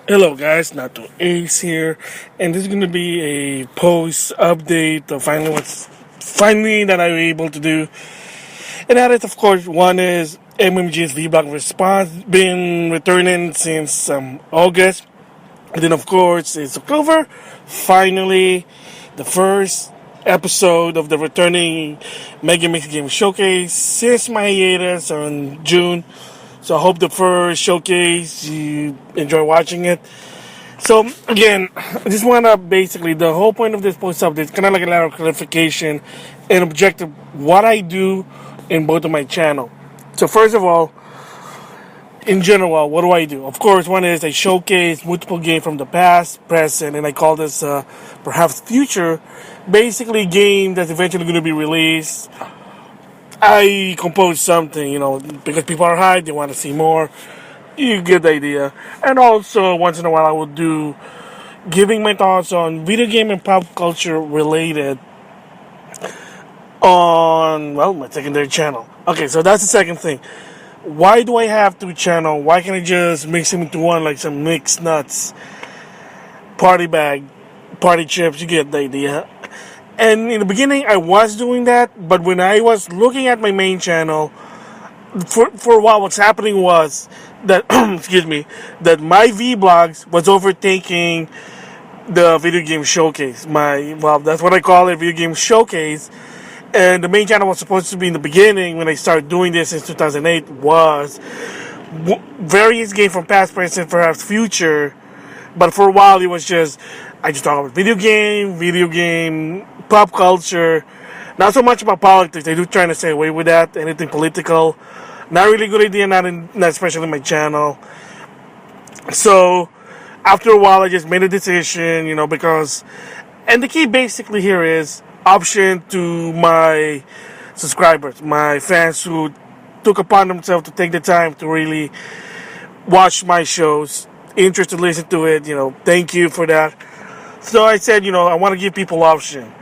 Hello guys, Nato Ace here, and this is gonna be a post update of finally that I was able to do. And that is, of course, one is MmGS VBlock response been returning since August, and then of course it's October. Finally, the first episode of the returning Mega Mix Game Showcase since my hiatus on June. So I hope the first showcase you enjoy watching it. So again, I just want to basically the whole point of this post update is kind of like a lot of clarification and objective what I do in both of my channel. So first of all, in general, what do I do? Of course, one is I showcase multiple games from the past, present, and I call this perhaps future. Basically, game that's eventually going to be released. I compose something, because people are hyped, they want to see more. You get the idea. And also, once in a while, I will do giving my thoughts on video game and pop culture related on, well, my secondary channel. Okay, so that's the second thing. Why do I have two channels? Why can't I just mix them into one like some mixed nuts? Party bag, party chips, you get the idea. And in the beginning, I was doing that, but when I was looking at my main channel, for a while, what's happening was that, excuse me, that my vlogs was overtaking the video game showcase. That's what I call it, video game showcase. And the main channel was supposed to be in the beginning when I started doing this in 2008 was various games from past, present, perhaps future. But for a while, it was just I just talk about video game, pop culture. Not so much about politics. I do try to stay away with that. Anything political, not really good idea. Not especially my channel. So after a while, I just made a decision, because, and the key basically here is option to my subscribers, my fans who took upon themselves to take the time to really watch my shows, interested to listen to it. Thank you for that. So I said, I want to give people option.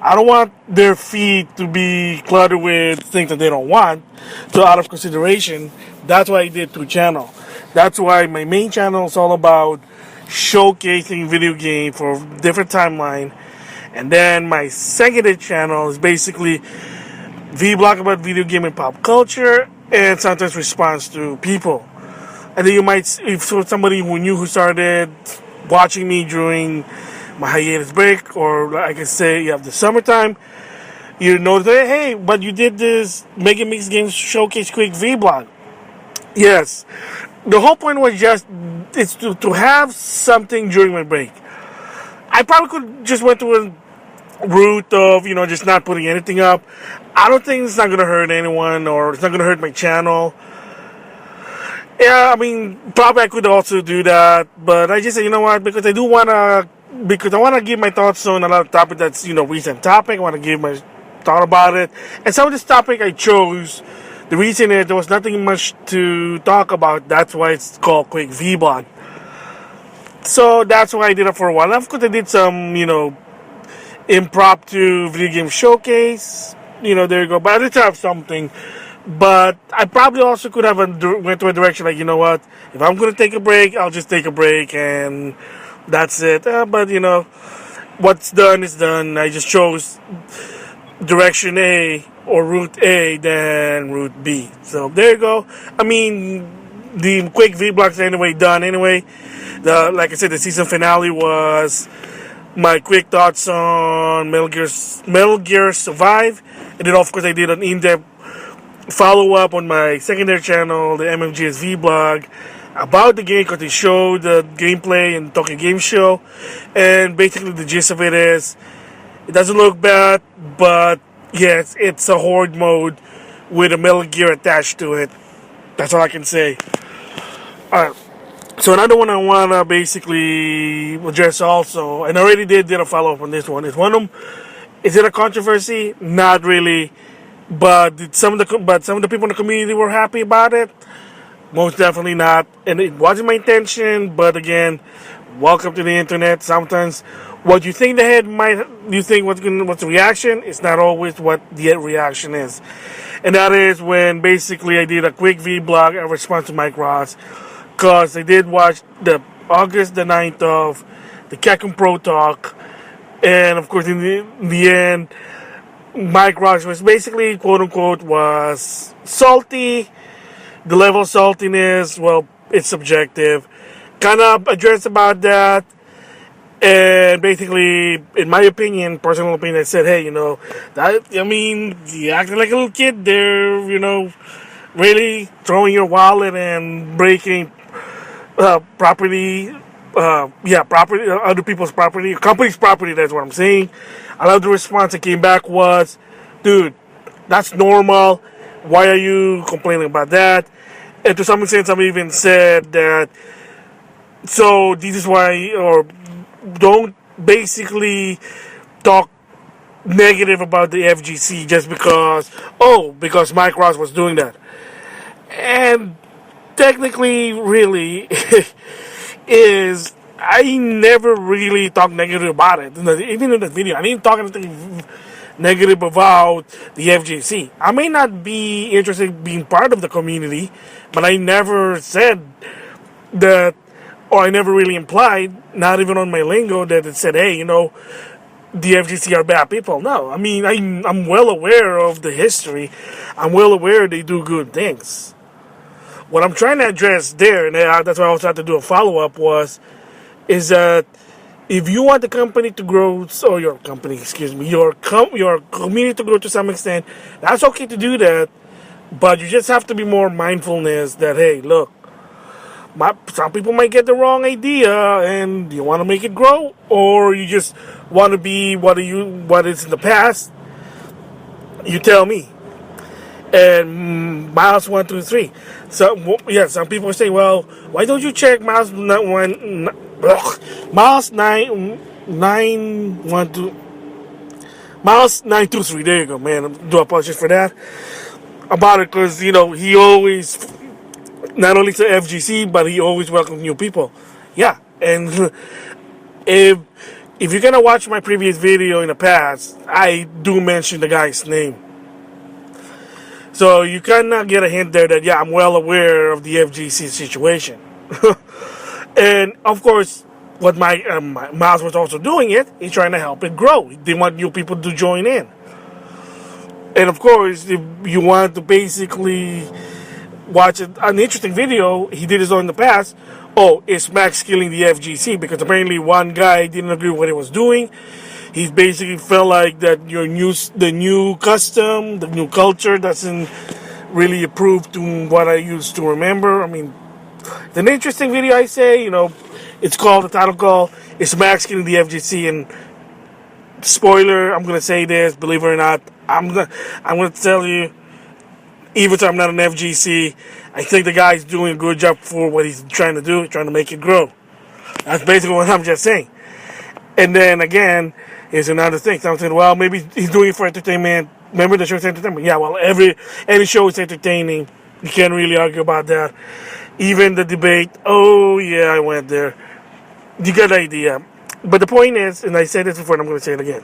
I don't want their feed to be cluttered with things that they don't want. So out of consideration, that's why I did two channels. That's why my main channel is all about showcasing video game for different timeline. And then my secondary channel is basically vlog about video game and pop culture and sometimes response to people. And then you might, if somebody who started watching me during my hiatus break, or like I say, you have the summertime, you know that, hey, but you did this Mega Mix Games Showcase Quick vlog. Yes. The whole point was just, it's to have something during my break. I probably could just went to a route of, just not putting anything up. I don't think it's not going to hurt anyone, or it's not going to hurt my channel. Yeah, I mean, probably I could also do that, but I just said, you know what, because I want to give my thoughts on a lot of topic that's, recent topic. I want to give my thought about it. And some of this topic I chose, the reason is there was nothing much to talk about. That's why it's called Quick vlog. So that's why I did it for a while. Of course, I did some, impromptu video game showcase. There you go. But I did have something. But I probably also could have went to a direction like, you know what? If I'm going to take a break, I'll just take a break and that's it. But, what's done is done. I just chose direction A or route A than route B. So there you go. I mean, the quick vlogs anyway done anyway. Like I said, the season finale was my quick thoughts on Metal Gear Survive, and then of course I did an in-depth follow-up on my secondary channel, the MmGS vlog, about the game because they showed the gameplay in Tokyo Game Show, and basically the gist of it is it doesn't look bad, but yes, it's a horde mode with a Metal Gear attached to it. That's all I can say. Alright. So another one I want to basically address also, and I already did a follow-up on this one, is it a controversy? Not really, but some of the people in the community were happy about it. Most definitely not, and it wasn't my intention, but again, welcome to the internet. Sometimes what you think you think what's the reaction, it's not always what the reaction is. And that is when basically I did a quick vlog in response to Mike Ross. Because I did watch the August the 9th of the Capcom Pro Talk. And of course, in the end, Mike Ross was basically, quote unquote, was salty. The level of saltiness, well, it's subjective. Kind of addressed about that. And basically, in my opinion, personal opinion, I said, hey, you acting like a little kid there, really throwing your wallet and breaking property, property, other people's property, company's property, that's what I'm saying. I love the response that came back was, dude, that's normal. Why are you complaining about that? And to some extent, some even said that, so this is why, or don't basically talk negative about the FGC just because Mike Ross was doing that. And technically, really, is I never really talked negative about it. Even in the video, I didn't talk anything negative about the FGC. I may not be interested in being part of the community, but I never said that, or I never really implied, not even on my lingo, that it said, hey, the FGC are bad people. No, I mean, I'm well aware of the history. I'm well aware they do good things. What I'm trying to address there, and that's why I also had to do a follow-up, is that if you want the company to grow, or your company, your community to grow to some extent, that's okay to do that, but you just have to be more mindfulness that, hey, look, some people might get the wrong idea, and you want to make it grow, or you just want to be what is in the past. You tell me. And Miles 123. So some people say, well, why don't you check Miles 923? There you go, man. I do apologize for that about it, because he always, not only to FGC, but he always welcomes new people. Yeah, and if you're gonna watch my previous video in the past, I do mention the guy's name. So you cannot get a hint there that, I'm well aware of the FGC situation. And of course, what Miles was also doing he's trying to help it grow. They want new people to join in. And of course, if you want to basically watch an interesting video he did his own in the past, is Max killing the FGC? Because apparently one guy didn't agree with what he was doing. He basically felt like that the new custom, the new culture doesn't really approve to what I used to remember. I mean, it's an interesting video, I say. It's called, the title called, it's Max killing the FGC. And spoiler, I'm going to say this, believe it or not, I'm going to tell you, even though I'm not an FGC, I think the guy's doing a good job for what he's trying to do, trying to make it grow. That's basically what I'm just saying. And then again, here's another thing. So I'm saying, well, maybe he's doing it for entertainment. Remember the show's entertainment? Yeah, well, any show is entertaining. You can't really argue about that. Even the debate, I went there. You get the idea. But the point is, and I said this before and I'm going to say it again,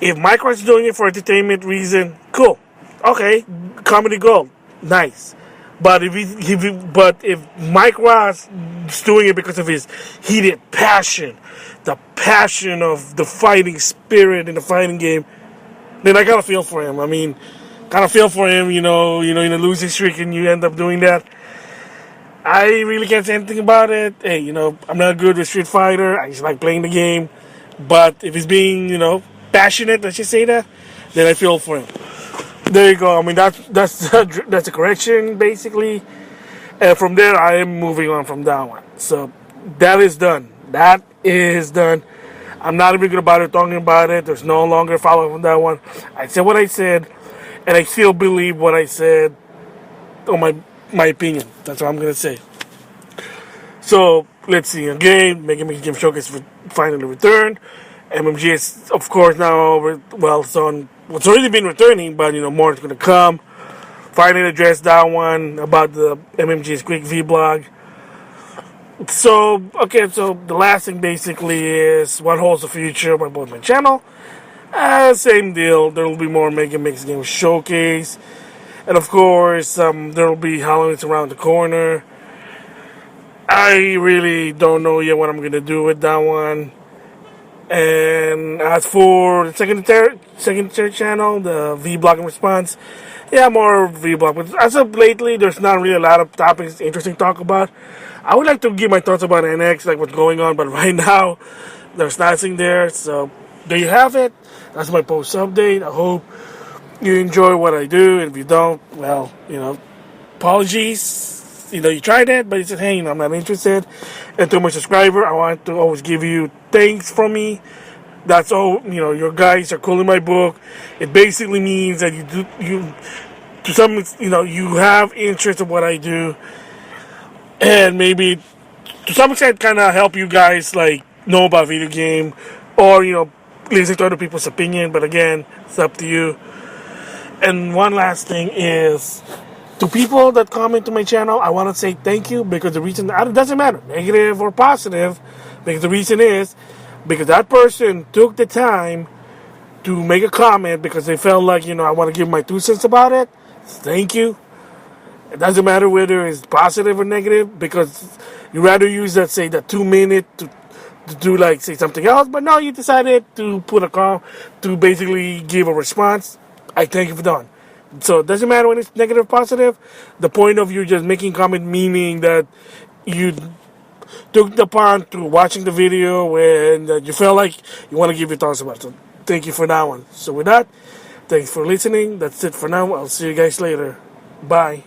if Microsoft's doing it for entertainment reason, cool. Okay, comedy gold, nice. But if Mike Ross is doing it because of his heated passion, the passion of the fighting spirit in the fighting game, then I gotta feel for him. I mean, gotta feel for him. In a losing streak, and you end up doing that. I really can't say anything about it. Hey, I'm not good with Street Fighter. I just like playing the game. But if he's being, passionate, let's just say that, then I feel for him. There you go. I mean, that's a correction, basically. And from there, I am moving on from that one. So that is done. That is done. I'm not even going to bother talking about it. There's no longer follow-up on that one. I said what I said, and I still believe what I said on my opinion. That's what I'm going to say. So let's see. Again, Mega Man Game Showcase finally returned. MmGS, of course, now, it's already been returning, but more is going to come. Finally addressed that one about the MmGS Quick Vlog. So the last thing basically is what holds the future by both my channel. Same deal. There will be more Mega Mix Game Showcase, and of course, there will be Halloween around the corner. I really don't know yet what I'm gonna do with that one. And as for the second third channel, the V block and response, yeah, more V block. But as of lately, there's not really a lot of topics interesting to talk about. I would like to give my thoughts about NX, like what's going on, but right now there's nothing there. So there you have it. That's my post update. I hope you enjoy what I do. And if you don't, well, apologies. You tried it, but you said, hey, I'm not interested. And to my subscriber, I want to always give you thanks from me. That's all. Your guys are cool in my book. It basically means that to some, you have interest in what I do, and maybe to some extent, kind of help you guys like know about video game, or listen to other people's opinion. But again, it's up to you. And one last thing is, to people that comment to my channel, I want to say thank you, because the reason, it doesn't matter, negative or positive, because the reason is because that person took the time to make a comment because they felt like, I want to give my 2 cents about it. Thank you. It doesn't matter whether it's positive or negative, because you rather use that, say, that 2 minute to do, like, say something else, but no, you decided to put a call to basically give a response. I thank you for that. So it doesn't matter when it's negative or positive. The point of you just making comment, meaning that you took the time to watching the video and you felt like you want to give your thoughts about it. So thank you for that one. So with that, thanks for listening. That's it for now. I'll see you guys later. Bye.